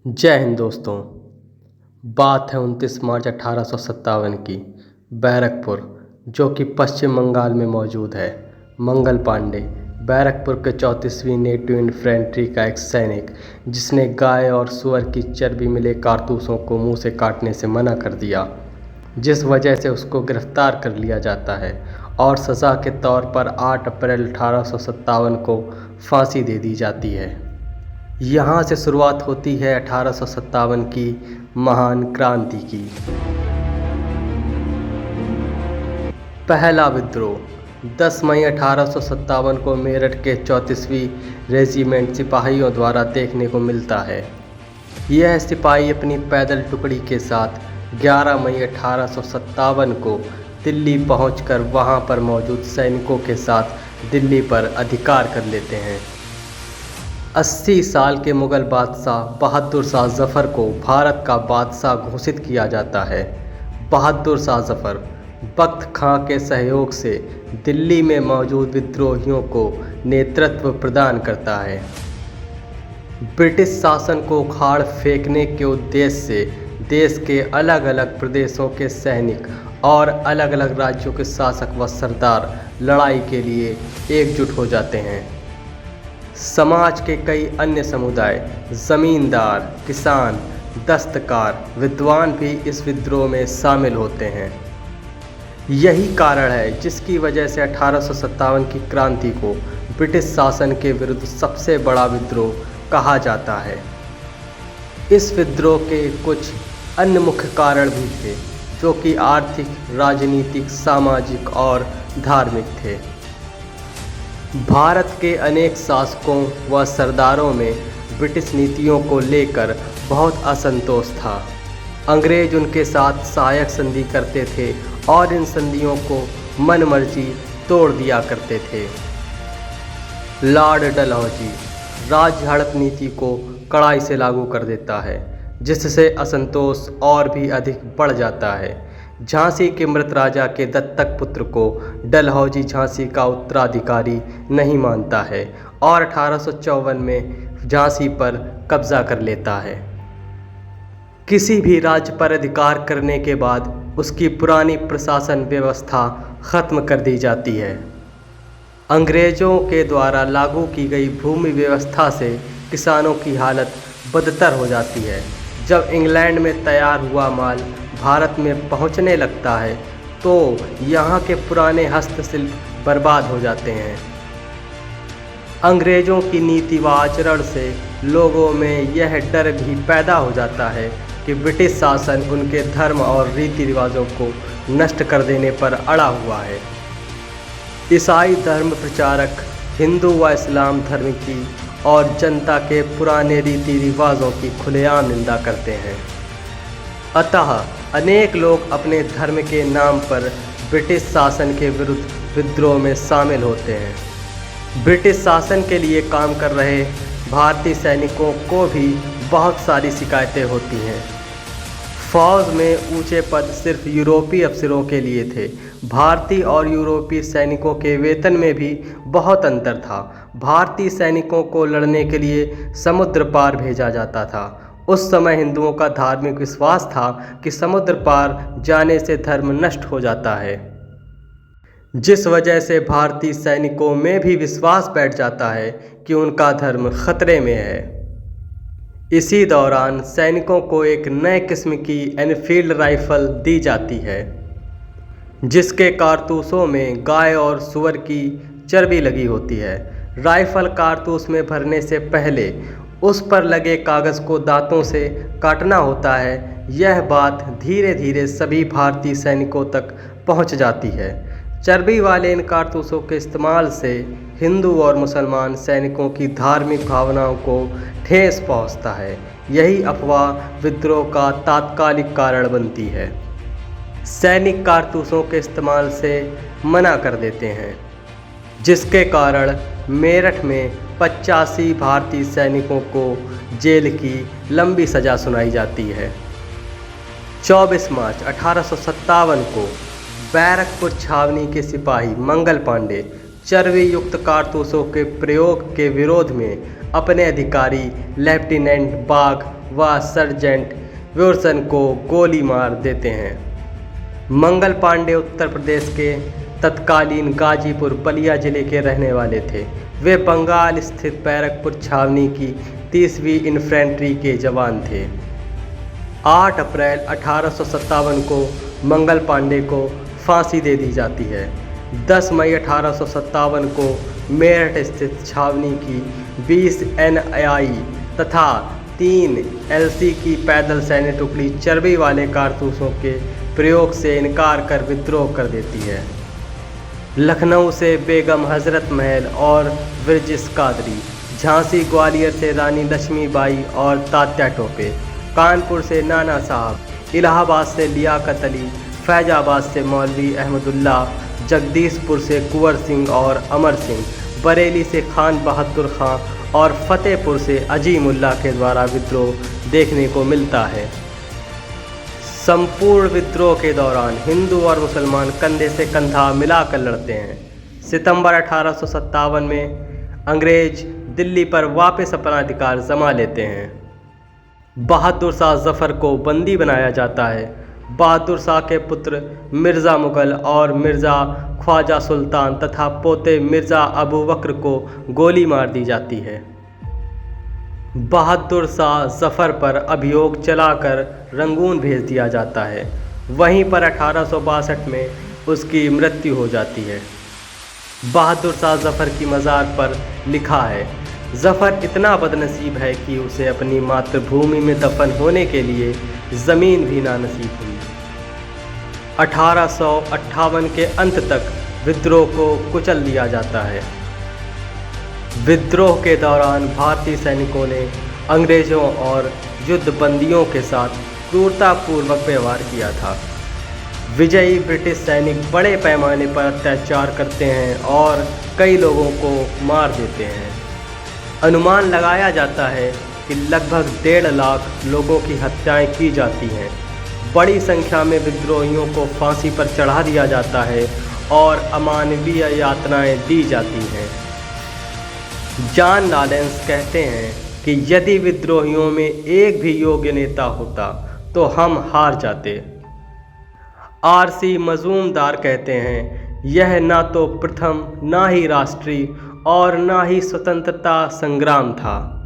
जय हिंद दोस्तों। बात है 29 मार्च 1857 की। बैरकपुर, जो कि पश्चिम बंगाल में मौजूद है। मंगल पांडे बैरकपुर के 34वीं नेटिव इन्फेंट्री का एक सैनिक, जिसने गाय और सुअर की चर्बी मिले कारतूसों को मुंह से काटने से मना कर दिया, जिस वजह से उसको गिरफ्तार कर लिया जाता है और सज़ा के तौर पर 8 अप्रैल 1857 को फांसी दे दी जाती है। यहाँ से शुरुआत होती है 1857 की महान क्रांति की। पहला विद्रोह 10 मई 1857 को मेरठ के 34वीं रेजिमेंट सिपाहियों द्वारा देखने को मिलता है। यह सिपाही अपनी पैदल टुकड़ी के साथ 11 मई 1857 को दिल्ली पहुंचकर वहां पर मौजूद सैनिकों के साथ दिल्ली पर अधिकार कर लेते हैं। 80 साल के मुग़ल बादशाह बहादुर शाह ज़फ़र को भारत का बादशाह घोषित किया जाता है। बहादुर शाह ज़फ़र बख्त खां के सहयोग से दिल्ली में मौजूद विद्रोहियों को नेतृत्व प्रदान करता है। ब्रिटिश शासन को उखाड़ फेंकने के उद्देश्य से देश के अलग अलग प्रदेशों के सैनिक और अलग अलग राज्यों के शासक व सरदार लड़ाई के लिए एकजुट हो जाते हैं। समाज के कई अन्य समुदाय, ज़मींदार, किसान, दस्तकार, विद्वान भी इस विद्रोह में शामिल होते हैं। यही कारण है जिसकी वजह से 1857 की क्रांति को ब्रिटिश शासन के विरुद्ध सबसे बड़ा विद्रोह कहा जाता है। इस विद्रोह के कुछ अन्य मुख्य कारण भी थे, जो कि आर्थिक, राजनीतिक, सामाजिक और धार्मिक थे। भारत के अनेक शासकों व सरदारों में ब्रिटिश नीतियों को लेकर बहुत असंतोष था। अंग्रेज उनके साथ सहायक संधि करते थे और इन संधियों को मनमर्जी तोड़ दिया करते थे। लॉर्ड डलहौजी राज्य हड़प नीति को कड़ाई से लागू कर देता है, जिससे असंतोष और भी अधिक बढ़ जाता है। झांसी के मृत राजा के दत्तक पुत्र को डलहौजी झांसी का उत्तराधिकारी नहीं मानता है और 1854 में झांसी पर कब्जा कर लेता है। किसी भी राज्य पर अधिकार करने के बाद उसकी पुरानी प्रशासन व्यवस्था खत्म कर दी जाती है। अंग्रेजों के द्वारा लागू की गई भूमि व्यवस्था से किसानों की हालत बदतर हो जाती है। जब इंग्लैंड में तैयार हुआ माल भारत में पहुंचने लगता है तो यहाँ के पुराने हस्तशिल्प बर्बाद हो जाते हैं। अंग्रेज़ों की नीति व आचरण से लोगों में यह डर भी पैदा हो जाता है कि ब्रिटिश शासन उनके धर्म और रीति रिवाजों को नष्ट कर देने पर अड़ा हुआ है। ईसाई धर्म प्रचारक हिंदू व इस्लाम धर्म की और जनता के पुराने रीति रिवाजों की खुलेआम निंदा करते हैं। अतः अनेक लोग अपने धर्म के नाम पर ब्रिटिश शासन के विरुद्ध विद्रोह में शामिल होते हैं। ब्रिटिश शासन के लिए काम कर रहे भारतीय सैनिकों को भी बहुत सारी शिकायतें होती हैं। फौज में ऊंचे पद सिर्फ यूरोपीय अफसरों के लिए थे। भारतीय और यूरोपीय सैनिकों के वेतन में भी बहुत अंतर था। भारतीय सैनिकों को लड़ने के लिए समुद्र पार भेजा जाता था। उस समय हिंदुओं का धार्मिक विश्वास था कि समुद्र पार जाने से धर्म नष्ट हो जाता है, जिस वजह से भारतीय सैनिकों में भी विश्वास बैठ जाता है कि उनका धर्म खतरे में है। इसी दौरान सैनिकों को एक नए किस्म की एनफील्ड राइफल दी जाती है, जिसके कारतूसों में गाय और सुअर की चर्बी लगी होती है। राइफल कारतूस में भरने से पहले उस पर लगे कागज़ को दांतों से काटना होता है। यह बात धीरे धीरे सभी भारतीय सैनिकों तक पहुंच जाती है। चर्बी वाले इन कारतूसों के इस्तेमाल से हिंदू और मुसलमान सैनिकों की धार्मिक भावनाओं को ठेस पहुंचता है। यही अफवाह विद्रोह का तात्कालिक कारण बनती है। सैनिक कारतूसों के इस्तेमाल से मना कर देते हैं, जिसके कारण मेरठ में 85 भारतीय सैनिकों को जेल की लंबी सज़ा सुनाई जाती है। 24 मार्च 1857 को बैरकपुर छावनी के सिपाही मंगल पांडे चर्बी युक्त कारतूसों के प्रयोग के विरोध में अपने अधिकारी लेफ्टिनेंट बाघ व सर्जेंट विल्सन को गोली मार देते हैं। मंगल पांडे उत्तर प्रदेश के तत्कालीन गाजीपुर बलिया जिले के रहने वाले थे। वे बंगाल स्थित बैरकपुर छावनी की 30वीं इन्फेंट्री के जवान थे। 8 अप्रैल 1857 को मंगल पांडे को फांसी दे दी जाती है। 10 मई 1857 को मेरठ स्थित छावनी की 20 NI तथा 3 LC की पैदल सैन्य टुकड़ी चर्बी वाले कारतूसों के प्रयोग से इनकार कर विद्रोह कर देती है। लखनऊ से बेगम हजरत महल और ब्रिजेश कादरी, झांसी ग्वालियर से रानी लक्ष्मीबाई और तात्या टोपे, कानपुर से नाना साहब, इलाहाबाद से लियाकत अली, फैजाबाद से मौलवी अहमदुल्ला, जगदीशपुर से कुंवर सिंह और अमर सिंह, बरेली से खान बहादुर खां और फतेहपुर से अजीमुल्ला के द्वारा विद्रोह देखने को मिलता है। संपूर्ण विद्रोह के दौरान हिंदू और मुसलमान कंधे से कंधा मिलाकर लड़ते हैं। सितंबर 1857 में अंग्रेज दिल्ली पर वापस अपना अधिकार जमा लेते हैं। बहादुर शाह जफ़र को बंदी बनाया जाता है। बहादुर शाह के पुत्र मिर्ज़ा मुग़ल और मिर्ज़ा ख्वाजा सुल्तान तथा पोते मिर्ज़ा अबू बकर को गोली मार दी जाती है। बहादुर शाह जफ़र पर अभियोग चलाकर रंगून भेज दिया जाता है। वहीं पर 1862 में उसकी मृत्यु हो जाती है। बहादुर शाह जफ़र की मज़ार पर लिखा है, जफ़र इतना बदनसीब है कि उसे अपनी मातृभूमि में दफन होने के लिए ज़मीन भी ना नसीब हुई। 1858 के अंत तक विद्रोह को कुचल दिया जाता है। विद्रोह के दौरान भारतीय सैनिकों ने अंग्रेज़ों और युद्धबंदियों के साथ क्रूरतापूर्वक व्यवहार किया था। विजयी ब्रिटिश सैनिक बड़े पैमाने पर अत्याचार करते हैं और कई लोगों को मार देते हैं। अनुमान लगाया जाता है कि लगभग 1.5 लाख लोगों की हत्याएं की जाती हैं। बड़ी संख्या में विद्रोहियों को फांसी पर चढ़ा दिया जाता है और अमानवीय यातनाएं दी जाती हैं। जॉन लॉरेंस कहते हैं कि यदि विद्रोहियों में एक भी योग्य नेता होता तो हम हार जाते। RC मजूमदार कहते हैं, यह ना तो प्रथम, ना ही राष्ट्रीय और ना ही स्वतंत्रता संग्राम था।